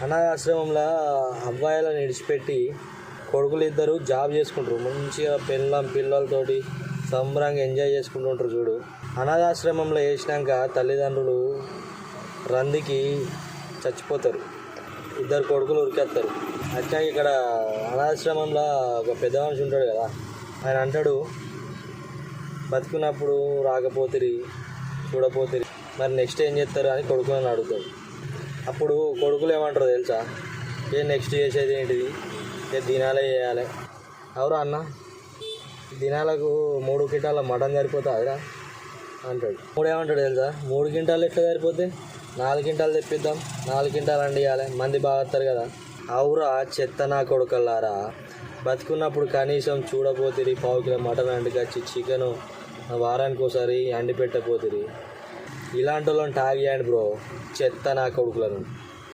అనాథాశ్రమంలో అబ్బాయిలను విడిచిపెట్టి కొడుకులు ఇద్దరు జాబ్ చేసుకుంటారు, మంచిగా పిల్లలతోటి సంబరంగా ఎంజాయ్ చేసుకుంటూ ఉంటారు చూడు. అనాథాశ్రమంలో వేసినాక తల్లిదండ్రులు రందికి చచ్చిపోతారు, ఇద్దరు కొడుకులు ఉరికేస్తారు. వచ్చాక ఇక్కడ అనాథాశ్రమంలో ఒక పెద్ద మనిషి ఉంటాడు కదా, ఆయన అంటాడు, బతుకున్నప్పుడు రాకపోతిరి చూడపోతిరి, మరి నెక్స్ట్ ఏం చేస్తారు అని కొడుకులను అడుగుతాడు. అప్పుడు కొడుకులు ఏమంటారు తెలుసా, నెక్స్ట్ చేసేది ఏంటిది, దినాలే చేయాలి. ఎవరు అన్న, దినాలకు 3 క్వింటాల మటన్ సరిపోతుందిరా అంటాడు. ఏమంటాడు తెలుసా, 3 క్వింటాలు ఎట్లా సరిపోతే 4 క్వింటాలు తెప్పిద్దాం, 4 క్వింటాలు వండియాలి, మంది బాగా వస్తారు కదా. అవురా చెత్త నా కొడుకల్లారా, బతుకున్నప్పుడు కనీసం చూడపోతిరి, 1/2 కిలో మటన్ వండుకొచ్చి చికెను వారానికి ఒకసారి వండి పెట్టపోతిరి. ఇలాంటి వాళ్ళని టాగ్ చేయండి బ్రో, చెత్త నా కొడుకులను.